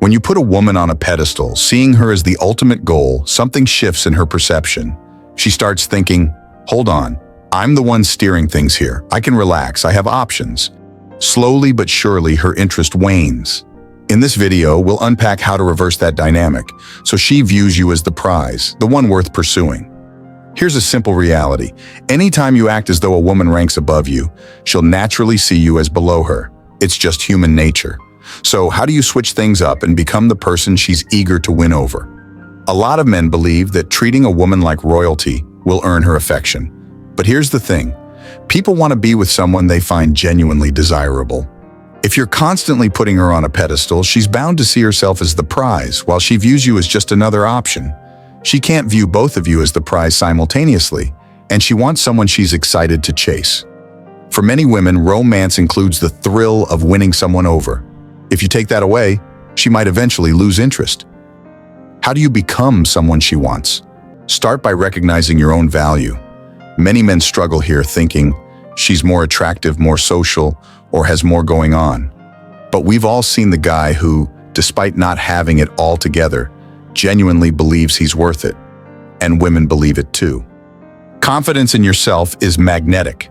When you put a woman on a pedestal, seeing her as the ultimate goal, something shifts in her perception. She starts thinking, hold on, I'm the one steering things here. I can relax, I have options. Slowly but surely, her interest wanes. In this video, we'll unpack how to reverse that dynamic, so she views you as the prize, the one worth pursuing. Here's a simple reality. Anytime you act as though a woman ranks above you, she'll naturally see you as below her. It's just human nature. So how do you switch things up and become the person she's eager to win over? A lot of men believe that treating a woman like royalty will earn her affection. But here's the thing. People want to be with someone they find genuinely desirable. If you're constantly putting her on a pedestal, she's bound to see herself as the prize, while she views you as just another option. She can't view both of you as the prize simultaneously, and she wants someone she's excited to chase. For many women, romance includes the thrill of winning someone over. If you take that away, she might eventually lose interest. How do you become someone she wants? Start by recognizing your own value. Many men struggle here, thinking she's more attractive, more social, or has more going on. But we've all seen the guy who, despite not having it all together, genuinely believes he's worth it. And women believe it too. Confidence in yourself is magnetic.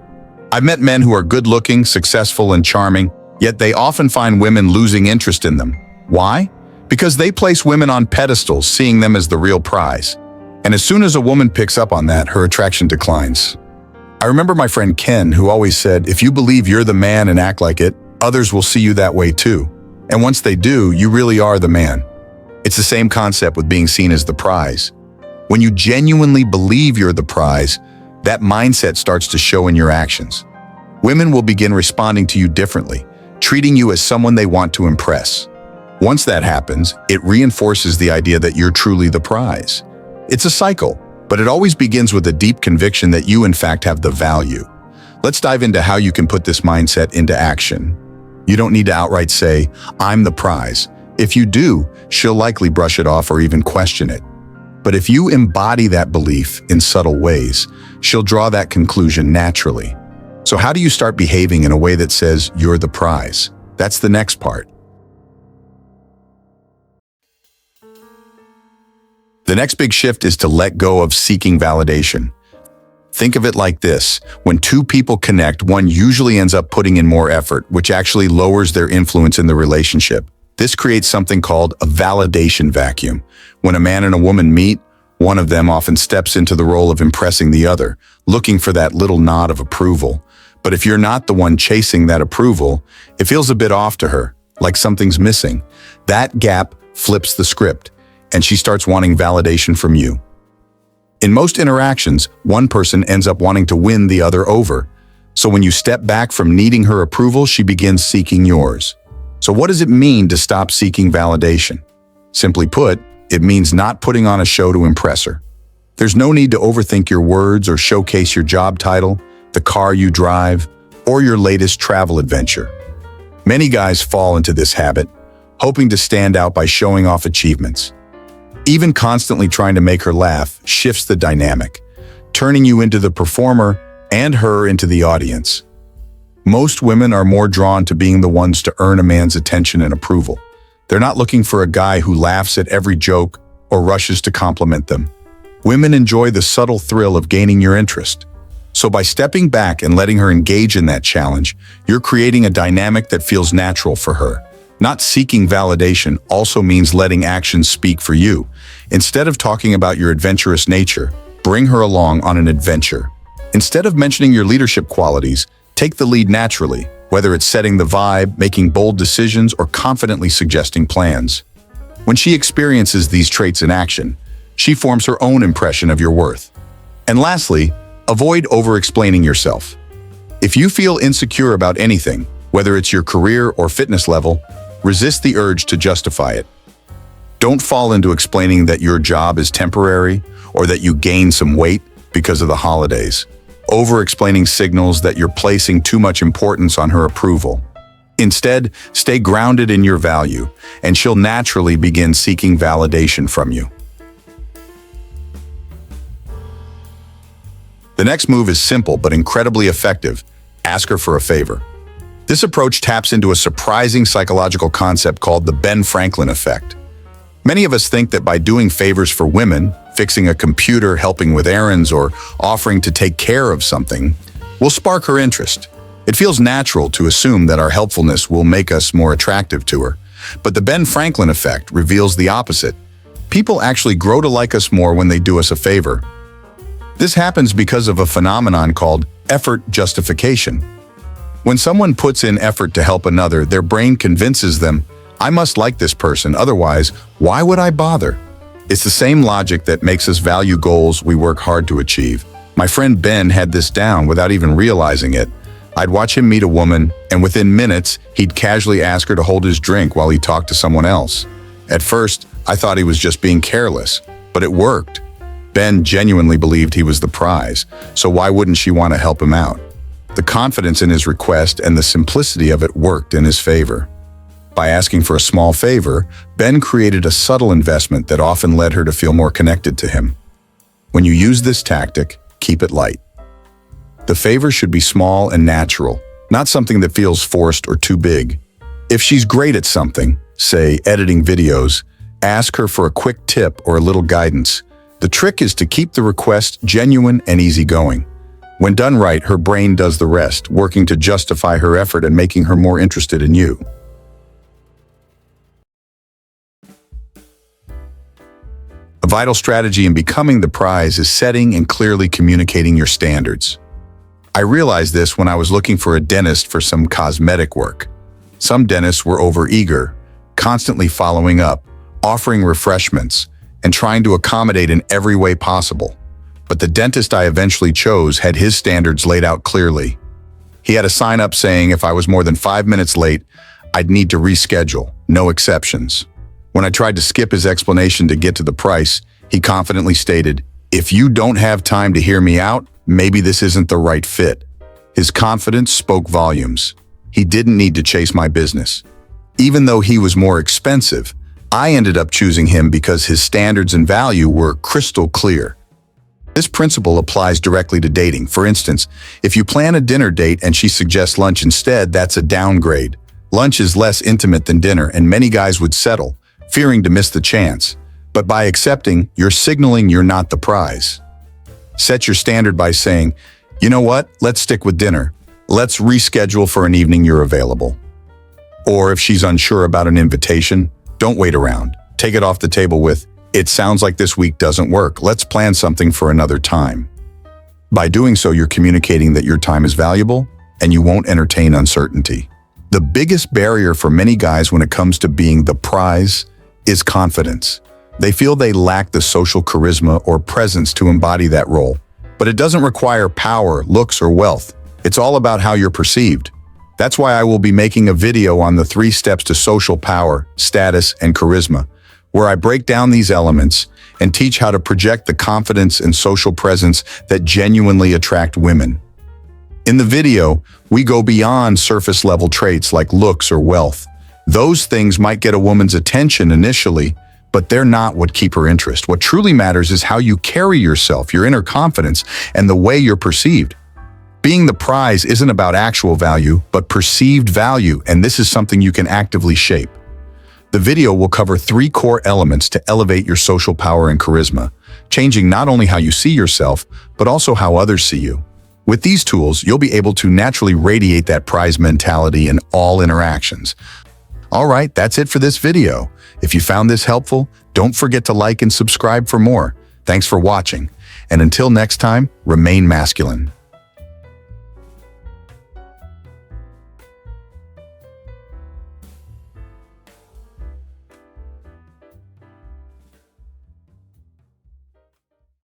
I've met men who are good-looking, successful, and charming, yet they often find women losing interest in them. Why? Because they place women on pedestals, seeing them as the real prize. And as soon as a woman picks up on that, her attraction declines. I remember my friend Ken, who always said, if you believe you're the man and act like it, others will see you that way too. And once they do, you really are the man. It's the same concept with being seen as the prize. When you genuinely believe you're the prize, that mindset starts to show in your actions. Women will begin responding to you differently, treating you as someone they want to impress. Once that happens, it reinforces the idea that you're truly the prize. It's a cycle, but it always begins with a deep conviction that you in fact have the value. Let's dive into how you can put this mindset into action. You don't need to outright say, I'm the prize. If you do, she'll likely brush it off or even question it. But if you embody that belief in subtle ways, she'll draw that conclusion naturally. So how do you start behaving in a way that says you're the prize? That's the next part. The next big shift is to let go of seeking validation. Think of it like this. When two people connect, one usually ends up putting in more effort, which actually lowers their influence in the relationship. This creates something called a validation vacuum. When a man and a woman meet, one of them often steps into the role of impressing the other, looking for that little nod of approval. But if you're not the one chasing that approval, it feels a bit off to her, like something's missing. That gap flips the script, and she starts wanting validation from you. In most interactions, one person ends up wanting to win the other over. So when you step back from needing her approval, she begins seeking yours. So what does it mean to stop seeking validation? Simply put, it means not putting on a show to impress her. There's no need to overthink your words or showcase your job title, the car you drive, or your latest travel adventure. Many guys fall into this habit, hoping to stand out by showing off achievements. Even constantly trying to make her laugh shifts the dynamic, turning you into the performer and her into the audience. Most women are more drawn to being the ones to earn a man's attention and approval. They're not looking for a guy who laughs at every joke or rushes to compliment them. Women enjoy the subtle thrill of gaining your interest. So by stepping back and letting her engage in that challenge, you're creating a dynamic that feels natural for her. Not seeking validation also means letting actions speak for you. Instead of talking about your adventurous nature, bring her along on an adventure. Instead of mentioning your leadership qualities, take the lead naturally, whether it's setting the vibe, making bold decisions, or confidently suggesting plans. When she experiences these traits in action, she forms her own impression of your worth. And lastly, avoid over-explaining yourself. If you feel insecure about anything, whether it's your career or fitness level, resist the urge to justify it. Don't fall into explaining that your job is temporary or that you gained some weight because of the holidays. Over-explaining signals that you're placing too much importance on her approval. Instead, stay grounded in your value, and she'll naturally begin seeking validation from you. The next move is simple but incredibly effective. Ask her for a favor. This approach taps into a surprising psychological concept called the Ben Franklin effect. Many of us think that by doing favors for women, fixing a computer, helping with errands, or offering to take care of something, will spark her interest. It feels natural to assume that our helpfulness will make us more attractive to her. But the Ben Franklin effect reveals the opposite. People actually grow to like us more when they do us a favor. This happens because of a phenomenon called effort justification. When someone puts in effort to help another, their brain convinces them, I must like this person, otherwise, why would I bother? It's the same logic that makes us value goals we work hard to achieve. My friend Ben had this down without even realizing it. I'd watch him meet a woman, and within minutes, he'd casually ask her to hold his drink while he talked to someone else. At first, I thought he was just being careless, but it worked. Ben genuinely believed he was the prize, so why wouldn't she want to help him out? The confidence in his request and the simplicity of it worked in his favor. By asking for a small favor, Ben created a subtle investment that often led her to feel more connected to him. When you use this tactic, keep it light. The favor should be small and natural, not something that feels forced or too big. If she's great at something, say editing videos, ask her for a quick tip or a little guidance. The trick is to keep the request genuine and easygoing. When done right, her brain does the rest, working to justify her effort and making her more interested in you. A vital strategy in becoming the prize is setting and clearly communicating your standards. I realized this when I was looking for a dentist for some cosmetic work. Some dentists were overeager, constantly following up, offering refreshments, and trying to accommodate in every way possible. But the dentist I eventually chose had his standards laid out clearly. He had a sign up saying if I was more than 5 minutes late, I'd need to reschedule, no exceptions. When I tried to skip his explanation to get to the price, he confidently stated, if you don't have time to hear me out, maybe this isn't the right fit. His confidence spoke volumes. He didn't need to chase my business. Even though he was more expensive, I ended up choosing him because his standards and value were crystal clear. This principle applies directly to dating. For instance, if you plan a dinner date and she suggests lunch instead, that's a downgrade. Lunch is less intimate than dinner, and many guys would settle, fearing to miss the chance. But by accepting, you're signaling you're not the prize. Set your standard by saying, you know what, let's stick with dinner. Let's reschedule for an evening you're available. Or if she's unsure about an invitation, don't wait around. Take it off the table with, it sounds like this week doesn't work. Let's plan something for another time. By doing so, you're communicating that your time is valuable and you won't entertain uncertainty. The biggest barrier for many guys when it comes to being the prize is confidence. They feel they lack the social charisma or presence to embody that role. But it doesn't require power, looks, or wealth. It's all about how you're perceived. That's why I will be making a video on the 3 steps to social power, status, and charisma, where I break down these elements and teach how to project the confidence and social presence that genuinely attract women. In the video, we go beyond surface-level traits like looks or wealth. Those things might get a woman's attention initially, but they're not what keep her interest. What truly matters is how you carry yourself, your inner confidence, and the way you're perceived. Being the prize isn't about actual value, but perceived value, and this is something you can actively shape. The video will cover 3 core elements to elevate your social power and charisma, changing not only how you see yourself, but also how others see you. With these tools, you'll be able to naturally radiate that prize mentality in all interactions. All right, that's it for this video. If you found this helpful, don't forget to like and subscribe for more. Thanks for watching, and until next time, remain masculine.